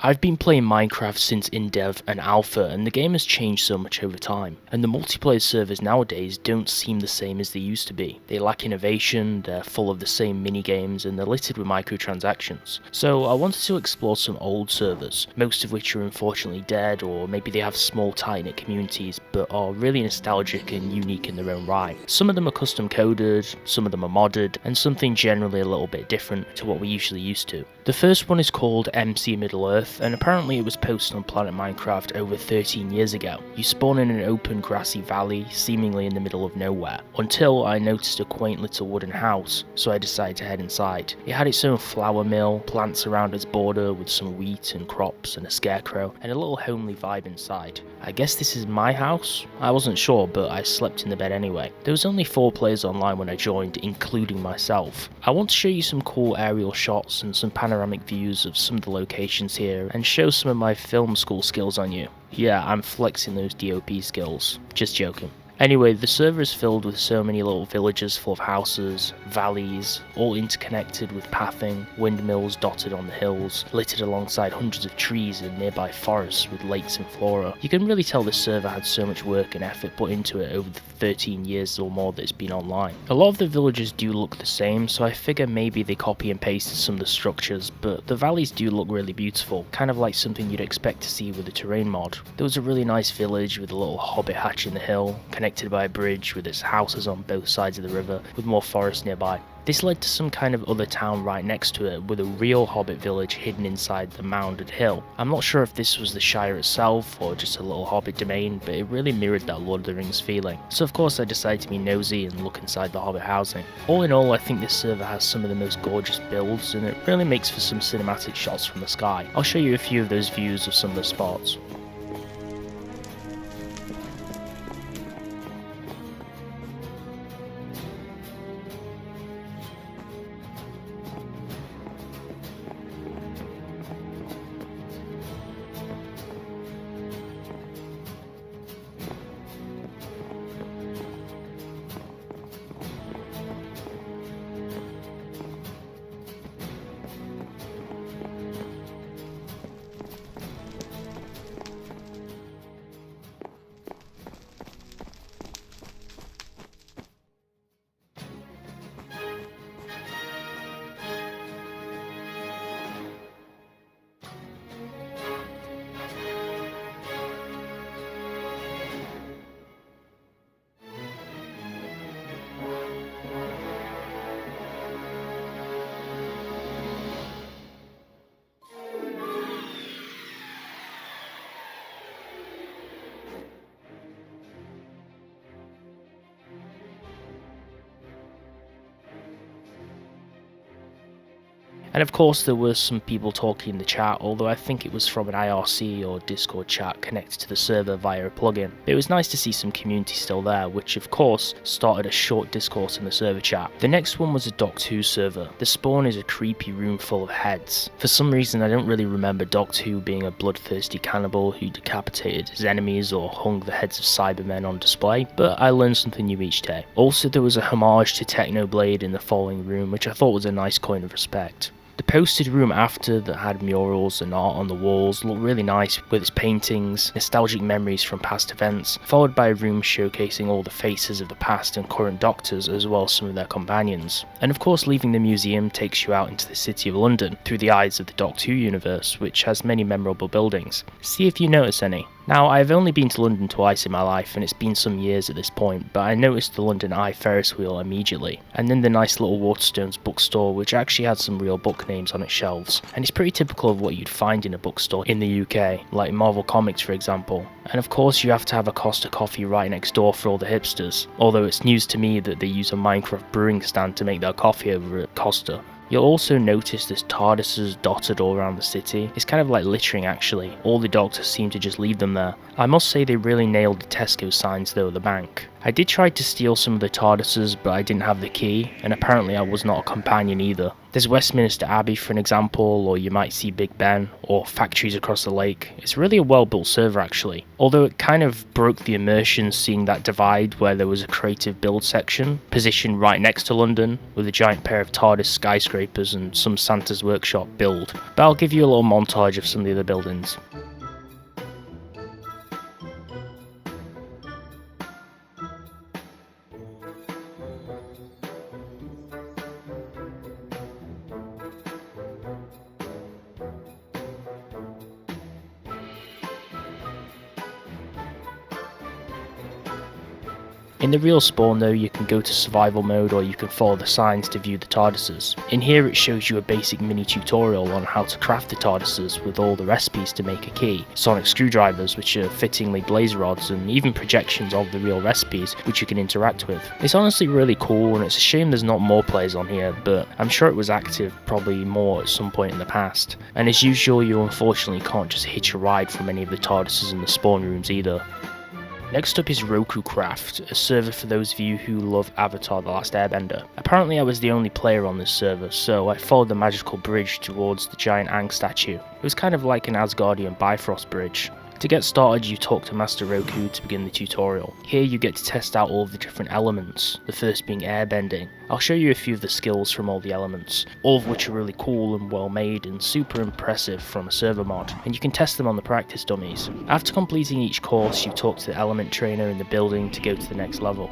I've been playing Minecraft since in-dev and alpha, and the game has changed so much over time, and the multiplayer servers nowadays don't seem the same as they used to be. They lack innovation, they're full of the same mini-games, and they're littered with microtransactions. So I wanted to explore some old servers, most of which are unfortunately dead, or maybe they have small tight-knit communities, but are really nostalgic and unique in their own right. Some of them are custom coded, some of them are modded, and something generally a little bit different to what we're usually used to. The first one is called MC Middle-earth, and apparently it was posted on Planet Minecraft over 13 years ago. You spawn in an open grassy valley, seemingly in the middle of nowhere, until I noticed a quaint little wooden house, so I decided to head inside. It had its own flour mill, plants around its border with some wheat and crops and a scarecrow, and a little homely vibe inside. I guess this is my house? I wasn't sure, but I slept in the bed anyway. There was only 4 players online when I joined, including myself. I want to show you some cool aerial shots and some panoramic views of some of the locations here, and show some of my film school skills on you. Yeah, I'm flexing those DOP skills. Just joking. Anyway, the server is filled with so many little villages full of houses, valleys, all interconnected with pathing, windmills dotted on the hills, littered alongside hundreds of trees and nearby forests with lakes and flora. You can really tell this server had so much work and effort put into it over the 13 years or more that it's been online. A lot of the villages do look the same, so I figure maybe they copy and pasted some of the structures, but the valleys do look really beautiful, kind of like something you'd expect to see with a terrain mod. There was a really nice village with a little hobbit hatch in the hill, connected by a bridge with its houses on both sides of the river, with more forest nearby. This led to some kind of other town right next to it, with a real hobbit village hidden inside the mounded hill. I'm not sure if this was the Shire itself, or just a little hobbit domain, but it really mirrored that Lord of the Rings feeling. So of course I decided to be nosy and look inside the hobbit housing. All in all, I think this server has some of the most gorgeous builds, and it really makes for some cinematic shots from the sky. I'll show you a few of those views of some of the spots. And of course there were some people talking in the chat, although I think it was from an IRC or Discord chat connected to the server via a plugin. But it was nice to see some community still there, which of course started a short discourse in the server chat. The next one was a Doctor Who server. The spawn is a creepy room full of heads. For some reason I don't really remember Doctor Who being a bloodthirsty cannibal who decapitated his enemies or hung the heads of Cybermen on display, but I learned something new each day. Also there was a homage to Technoblade in the following room, which I thought was a nice coin of respect. The posted room after that had murals and art on the walls looked really nice with its paintings, nostalgic memories from past events, followed by a room showcasing all the faces of the past and current doctors as well as some of their companions. And of course leaving the museum takes you out into the city of London through the eyes of the Doctor Who universe, which has many memorable buildings. See if you notice any. Now, I've only been to London twice in my life, and it's been some years at this point, but I noticed the London Eye Ferris wheel immediately, and then the nice little Waterstones bookstore, which actually had some real book names on its shelves, and it's pretty typical of what you'd find in a bookstore in the UK, like Marvel Comics for example. And of course you have to have a Costa coffee right next door for all the hipsters, although it's news to me that they use a Minecraft brewing stand to make their coffee over at Costa. You'll also notice there's TARDISes dotted all around the city. It's kind of like littering actually, all the doctors seem to just leave them there. I must say they really nailed the Tesco signs though at the bank. I did try to steal some of the TARDISes, but I didn't have the key, and apparently I was not a companion either. There's Westminster Abbey for an example, or you might see Big Ben, or factories across the lake. It's really a well built server actually, although it kind of broke the immersion seeing that divide where there was a creative build section, positioned right next to London, with a giant pair of TARDIS skyscrapers and some Santa's Workshop build. But I'll give you a little montage of some of the other buildings. In the real spawn though, you can go to survival mode or you can follow the signs to view the TARDISes. In here it shows you a basic mini tutorial on how to craft the TARDISes with all the recipes to make a key, sonic screwdrivers which are fittingly blaze rods, and even projections of the real recipes which you can interact with. It's honestly really cool and it's a shame there's not more players on here, but I'm sure it was active probably more at some point in the past. And as usual, you unfortunately can't just hitch a ride from any of the TARDISes in the spawn rooms either. Next up is Rokucraft, a server for those of you who love Avatar: The Last Airbender. Apparently I was the only player on this server, so I followed the magical bridge towards the giant Aang statue. It was kind of like an Asgardian Bifrost bridge. To get started, you talk to Master Roku to begin the tutorial. Here you get to test out all of the different elements, the first being airbending. I'll show you a few of the skills from all the elements, all of which are really cool and well made and super impressive from a server mod, and you can test them on the practice dummies. After completing each course, you talk to the element trainer in the building to go to the next level.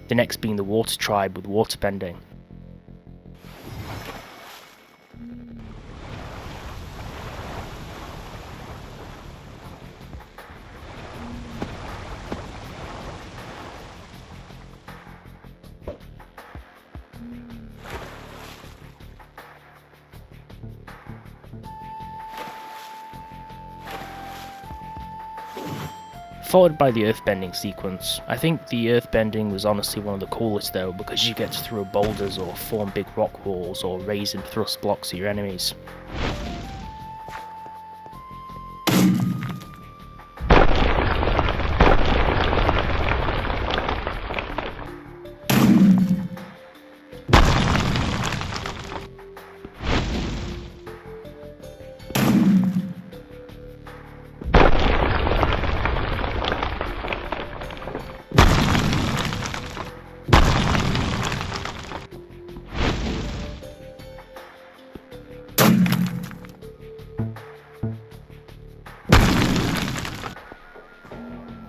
The next being the water tribe with water bending. Followed by the earthbending sequence. I think the earthbending was honestly one of the coolest though, because you get to throw boulders or form big rock walls or raise and thrust blocks at your enemies.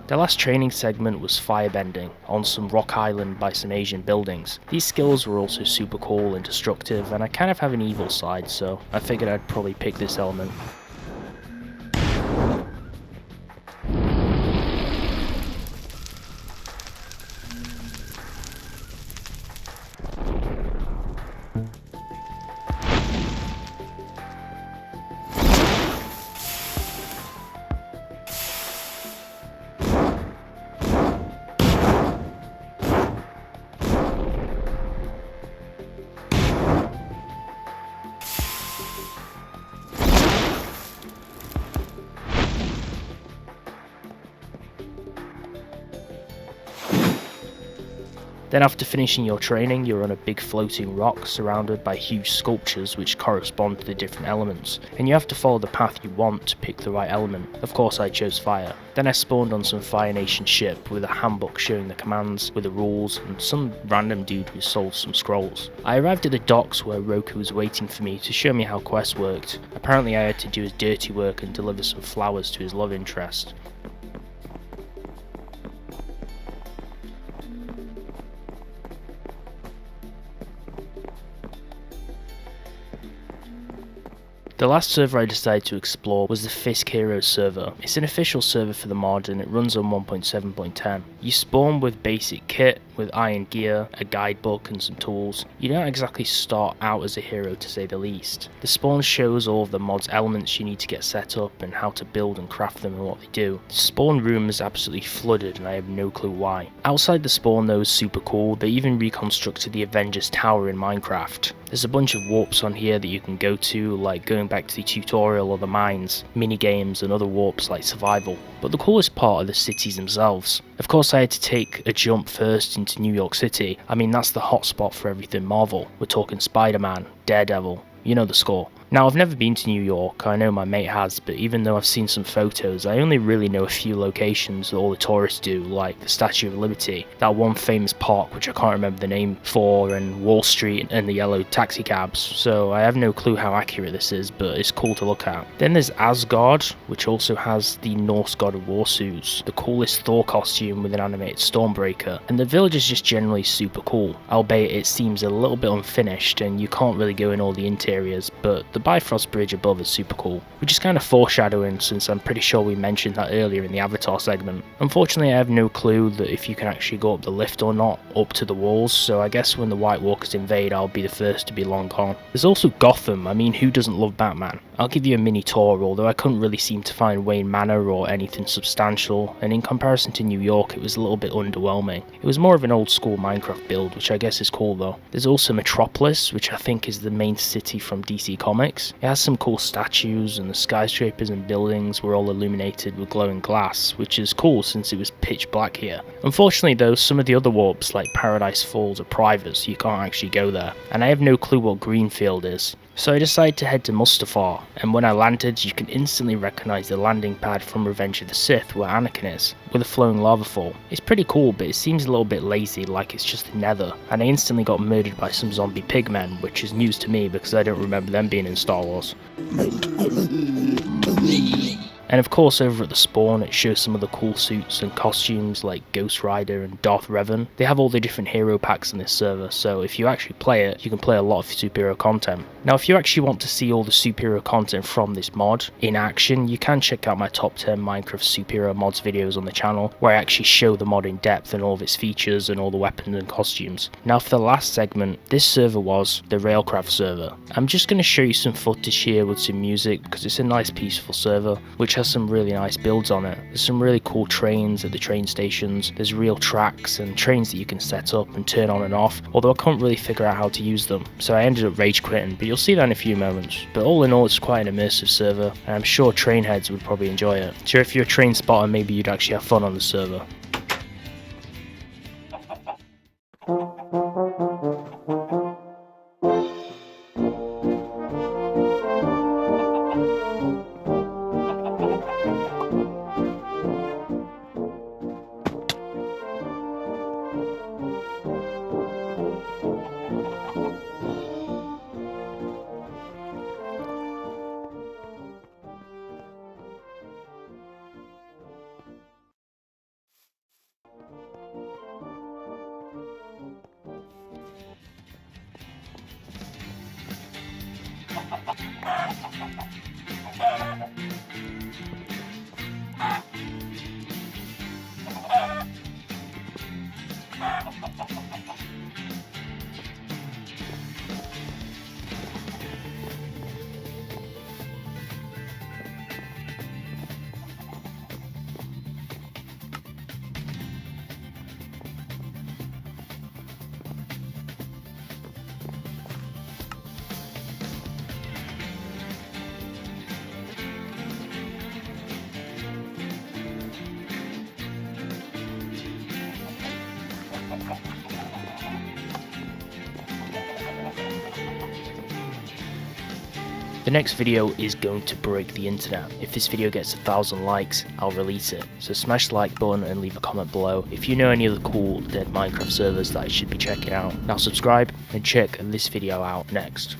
The last training segment was firebending on some rock island by some Asian buildings. These skills were also super cool and destructive, and I kind of have an evil side, so I figured I'd probably pick this element. Then after finishing your training, you're on a big floating rock surrounded by huge sculptures which correspond to the different elements, and you have to follow the path you want to pick the right element. Of course I chose fire. Then I spawned on some Fire Nation ship with a handbook showing the commands with the rules and some random dude who sold some scrolls. I arrived at the docks where Roku was waiting for me to show me how quests worked. Apparently I had to do his dirty work and deliver some flowers to his love interest. The last server I decided to explore was the FiskHeroes Server. It's an official server for the mod and it runs on 1.7.10. You spawn with basic kit, with iron gear, a guidebook and some tools. You don't exactly start out as a hero to say the least. The spawn shows all of the mod's elements you need to get set up and how to build and craft them and what they do. The spawn room is absolutely flooded and I have no clue why. Outside the spawn though is super cool. They even reconstructed the Avengers Tower in Minecraft. There's a bunch of warps on here that you can go to, like going back to the tutorial or the mines, mini games and other warps like survival. But the coolest part are the cities themselves. Of course I had to take a jump first into New York City. I mean that's the hotspot for everything Marvel. We're talking Spider-Man, Daredevil, you know the score. Now I've never been to New York, I know my mate has, but even though I've seen some photos, I only really know a few locations that all the tourists do, like the Statue of Liberty, that one famous park which I can't remember the name for, and Wall Street and the yellow taxi cabs, so I have no clue how accurate this is, but it's cool to look at. Then there's Asgard, which also has the Norse god of war suits, the coolest Thor costume with an animated Stormbreaker, and the village is just generally super cool, albeit it seems a little bit unfinished and you can't really go in all the interiors, but the Bifrost Bridge above is super cool, which is kind of foreshadowing since I'm pretty sure we mentioned that earlier in the Avatar segment. Unfortunately I have no clue that if you can actually go up the lift or not, up to the walls, so I guess when the White Walkers invade I'll be the first to be long gone. There's also Gotham, I mean who doesn't love Batman? I'll give you a mini tour, although I couldn't really seem to find Wayne Manor or anything substantial, and in comparison to New York it was a little bit underwhelming. It was more of an old school Minecraft build, which I guess is cool though. There's also Metropolis, which I think is the main city from DC Comics. It has some cool statues and the skyscrapers and buildings were all illuminated with glowing glass, which is cool since it was pitch black here. Unfortunately though, some of the other warps like Paradise Falls are private so you can't actually go there, and I have no clue what Greenfield is. So I decided to head to Mustafar, and when I landed you can instantly recognise the landing pad from Revenge of the Sith where Anakin is, with a flowing lava fall. It's pretty cool but it seems a little bit lazy, like it's just the nether, and I instantly got murdered by some zombie pigmen, which is news to me because I don't remember them being in Star Wars. And of course over at the spawn it shows some of the cool suits and costumes like Ghost Rider and Darth Revan. They have all the different hero packs in this server, so if you actually play it, you can play a lot of superhero content. Now if you actually want to see all the superhero content from this mod in action, you can check out my top 10 Minecraft superhero mods videos on the channel, where I actually show the mod in depth and all of its features and all the weapons and costumes. Now for the last segment, this server was the Railwaycraft server. I'm just going to show you some footage here with some music because it's a nice peaceful server, which has some really nice builds on it. There's some really cool trains at the train stations, there's real tracks and trains that you can set up and turn on and off, although I couldn't really figure out how to use them, so I ended up rage quitting, but you'll see that in a few moments. But all in all it's quite an immersive server, and I'm sure train heads would probably enjoy it. So if you're a train spotter, maybe you'd actually have fun on the server. The next video is going to break the internet. If this video gets 1,000 likes, I'll release it. So smash the like button and leave a comment below if you know any other cool dead Minecraft servers that I should be checking out. Now subscribe and check this video out next.